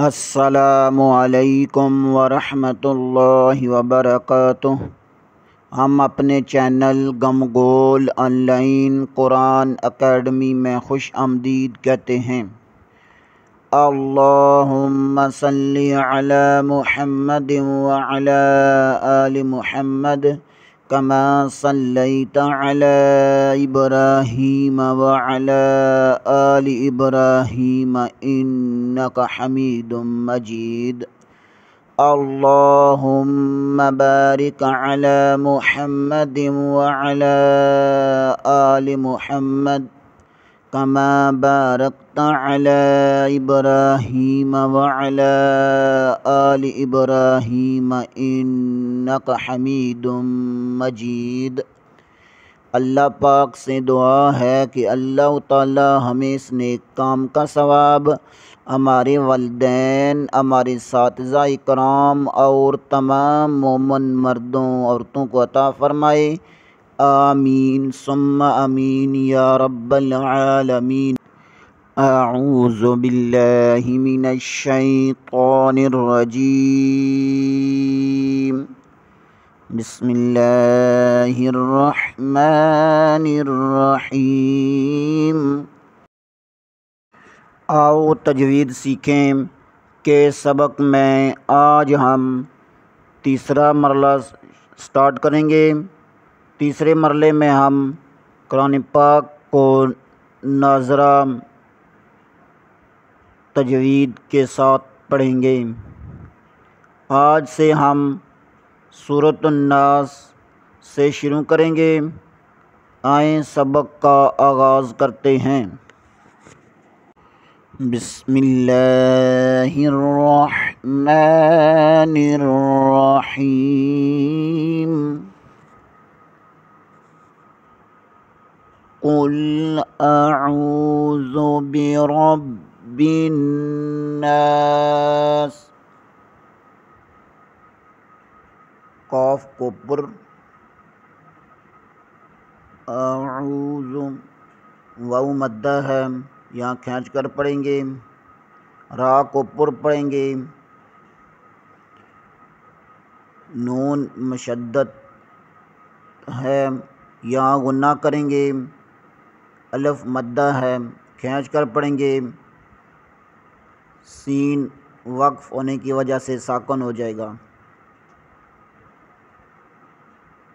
अस्सलामु अलैकुम वरहमतुल्लाहि वबरकातुह। हम अपने चैनल गमगोल ऑनलाइन कुरान अकेडमी में खुश आमदीद कहते हैं। अल्लाहुम्मा सल्लि अला मुहम्मद व अला आलि मुहम्मद कमा सल्लैता अला इब्राहीम व अला आलि इब्राहीम इन्नका हमीदुम मजीद। अल्लाहुम्मा बारिक अला मुहम्मद व अला आलि मुहम्मद कमा बारकता अला इब्राहीम व अला आलि इब्राहीम इन्नका हमीदुम मजीद। अल्लाह पाक से दुआ है कि अल्लाह ताला हमें इस नेक काम का सवाब हमारे वालिदैन, हमारे साथिज़ा इकराम और तमाम मोमिन मर्दों औरतों को अता फ़रमाए। आमीन सुम्मा आमीन या रब्बल आलमीन। अऊज़ु बिल्लाहि मिनश शैतानिर रजीम। बिस्मिल्लाहिर रहमानिर रहीम। आओ तजवीद सीखें के सबक में आज हम तीसरा मरला स्टार्ट करेंगे। तीसरे मरले में हम कुरान पाक को नाज़रा तजवीद के साथ पढ़ेंगे। आज से हम सूरत अन्नास से शुरू करेंगे। आए सबक का आगाज़ करते हैं। बिस्मिल्लाहिर्रहमानिर्रहीम। कुल अऊज़ु बिरब्बिन नास। काफ को पुर, अऊज़ु वाऊ मद्दा है, यहाँ खींच कर पढ़ेंगे। रा को पुर पढ़ेंगे। नून मुशद्दद है, यहाँ गुन्ना करेंगे। अलिफ मद्दा है, खींच कर पढ़ेंगे। सीन वक्फ होने की वजह से साकन हो जाएगा।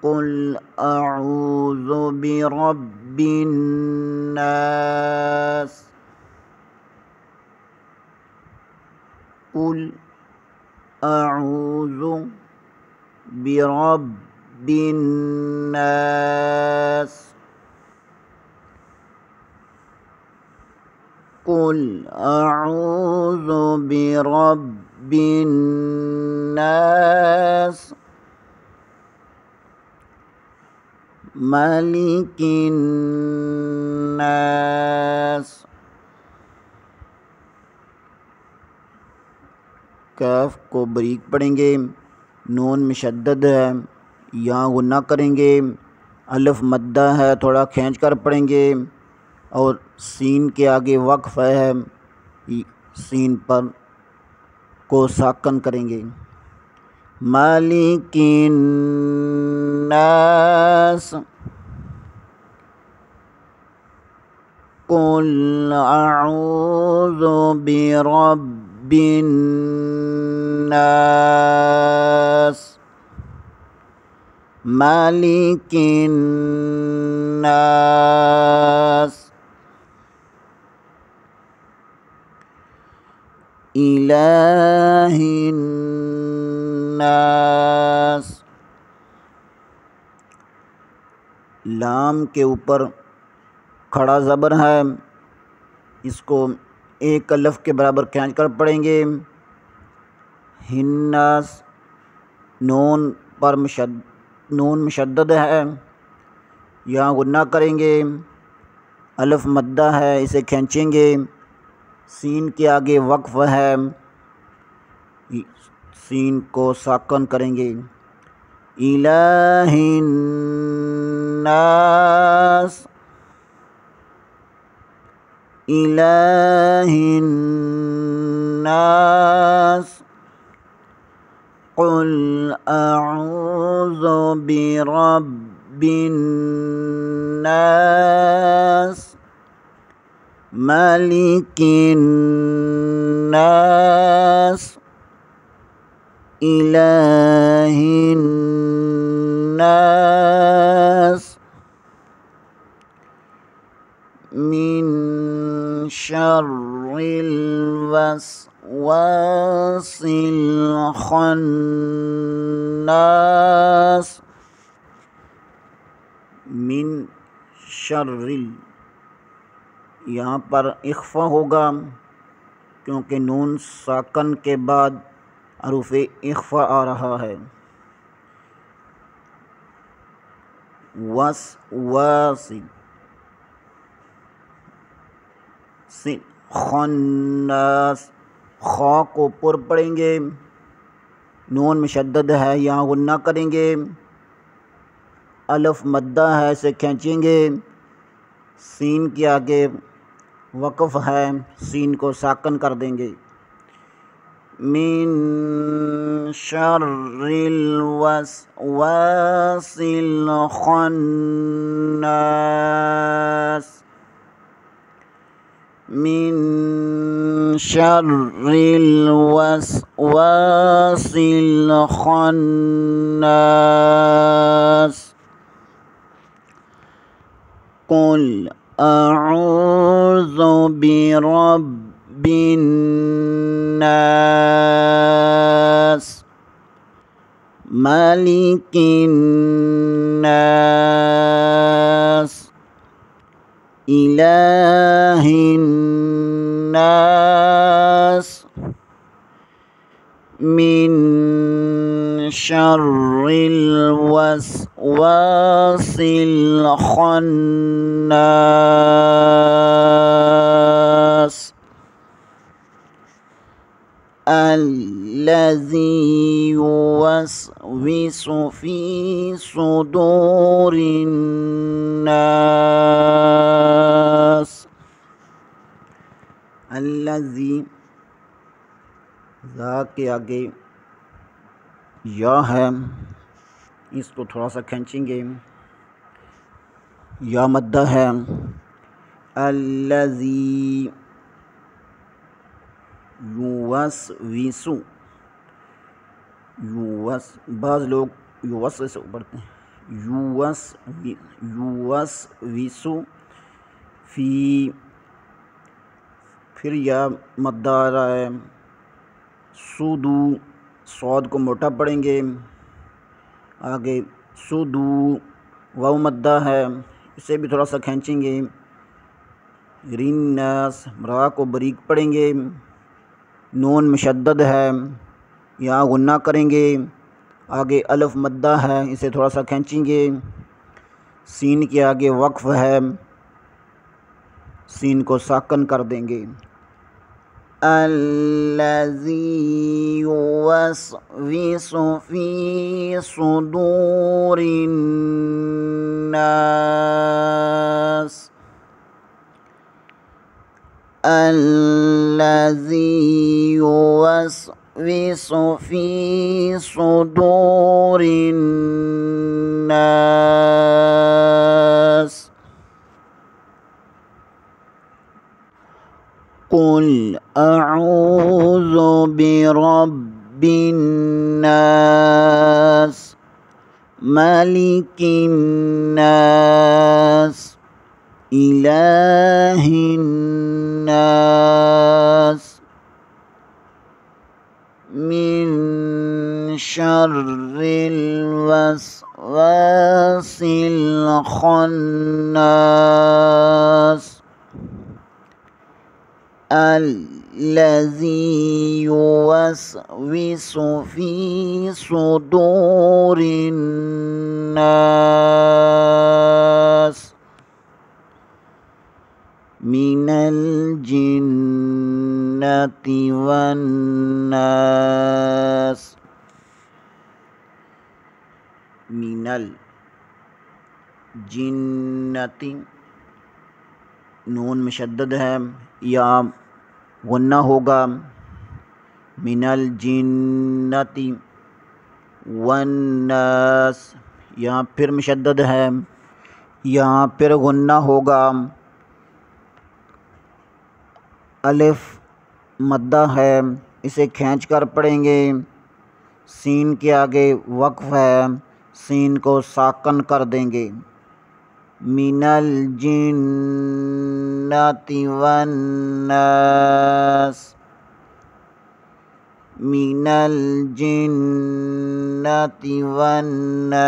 कुल अऊज़ु बिरब्बिन नास। कुल अऊज़ु बिरब्बिन नास। कुल अऊज़ु बिरब्बिन नास मालिकिन नास। काफ को बरीक पढ़ेंगे। नून मुशद्दद है, यहाँ गुन्ना करेंगे। अलिफ मद्दा है, थोड़ा खींच कर पढ़ेंगे। और सीन के आगे वक्फ है, सीन पर को साकन करेंगे। मालिकिन नास। कुल अऊज़ु बिरब्बिन नास मालिकिन नास इलाहिन नास। लाम के ऊपर खड़ा ज़बर है, इसको एक अलिफ के बराबर खींच कर पढ़ेंगे। हिन्नास। नून पर नून मुशद्दद है, यहाँ गुन्ना करेंगे। अलिफ मद्दा है, इसे खींचेंगे। सीन के आगे वक्फ है, सीन को साकन करेंगे। इलाहिन नास इलाहिन नास बिरब्बिन नास मालिकिन नास इलाहिन नास मिन शर्रिल वस्वासिल खन्नास। मिन शर्रिल, यहाँ पर इख्फा होगा क्योंकि नून साकन के बाद हरूफ इख्फा आ रहा है। वस्वासिल खन्नास, खा को पुर पढ़ेंगे, नून मुशद्दद है यहाँ गुन्ना करेंगे, अलिफ मद्दा है इसे खींचेंगे, सीन के आगे वक़फ़ है सीन को साकन कर देंगे। मिन शर्रिल वस्वासिल खन्नास, मिन शर्रिल वस्वासिल खन्नास। कुल अऊज़ु बिरब्बिन नास मालिकिन नास इलाहिन नास मिन शर्रिल वस्वासिल खन्नास अल्लज़ी युवस्विसु फ़ी सुदूरिन नास। अल्लज़ी ज़ा के आगे या है, इसको थोड़ा सा खींचेंगे, या मद्दा है। अल्लज़ी युवस्विसु, बाज़ लोग युवस से पढ़ते हैं, युवस्विसु फ़ी, फिर या मद्दा आ रहा है। सुदू, सौद को मोटा पढ़ेंगे, आगे सुदू वाव मद्दा है इसे भी थोड़ा सा खींचेंगे। रिन्नास, रा को बरीक पढ़ेंगे, नून मुशद्दद है यहाँ गुन्ना करेंगे, आगे अलिफ मद्दा है इसे थोड़ा सा खींचेंगे, सीन के आगे वक्फ़ है सीन को साकन कर देंगे। अल्लज़ी युवस्विसु फ़ी सुदूरिन नास, अल्लज़ी युवस्विसु फ़ी सुदूरिन नास। कुल अऊज़ु बिरब्बिन नास मालिकिन नास इलाहिन नास मिन शर्रिल वस्वासिल खन्नास अल्लज़ी युवस्विसु फ़ी सुदूरिन नास मिनल जिन्नति वन्नास। मिनल जिन्नति, नून मुशद्दद है या गुन्ना होगा। मिनल जिन्नति वन्नास, यहाँ फिर मुशद्दद है, यहाँ फिर गुन्ना होगा। अलिफ मद्दा है, इसे खींच कर पढ़ेंगे। सीन के आगे वक्फ है, सीन को साकन कर देंगे। मिनल जिन्नति वन्नास, मिनल जिन्नति वन्नास।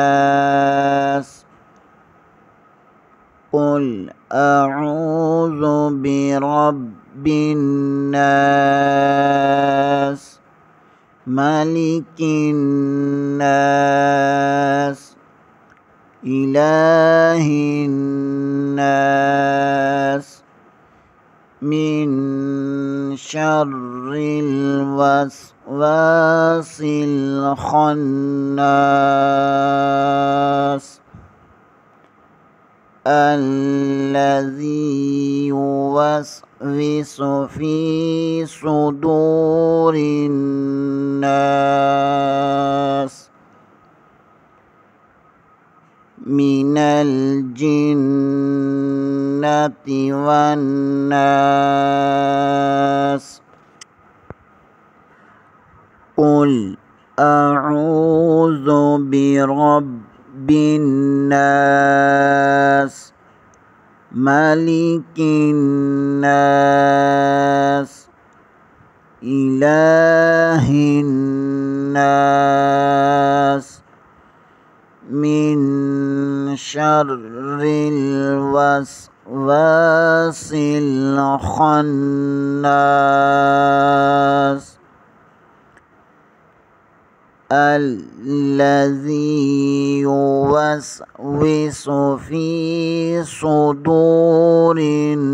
कुल अऊज़ु बिरब्बिन नास, मालिकिन नास, इलाहिन नास, मिन शर्रिल वस्वासिल खन्नास, अल्लज़ी युवस्विसु फ़ी सुदूरिन नास, मिनल जिन्नति वन्नास। कुल अऊज़ु बिरब्बिन नास, मालिकिन नास, इलाहिन नास, मिन शर्रिल वस्वासिल खन्नास, अल्लज़ी युवस्विसु फ़ी सुदूरिन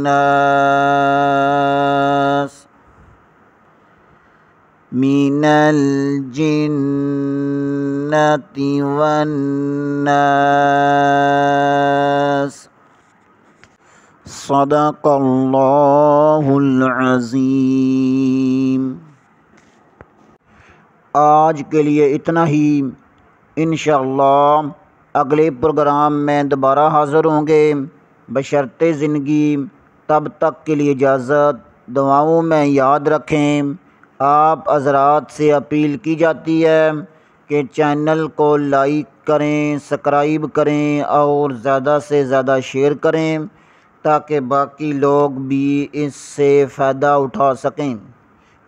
नास, मिनल जिन्नति वन्नास। सदक़ल्लाहुल अज़ीम। आज के लिए इतना ही। इंशाअल्लाह अगले प्रोग्राम में दोबारा हाज़िर होंगे बशर्ते ज़िंदगी। तब तक के लिए इजाज़त। दुआओं में याद रखें। आप हज़रात से अपील की जाती है कि चैनल को लाइक करें, सब्सक्राइब करें और ज़्यादा से ज़्यादा शेयर करें ताकि बाकी लोग भी इससे फ़ायदा उठा सकें।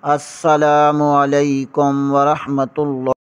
अस्सलामु अलैकुम व रहमतुल्लाह।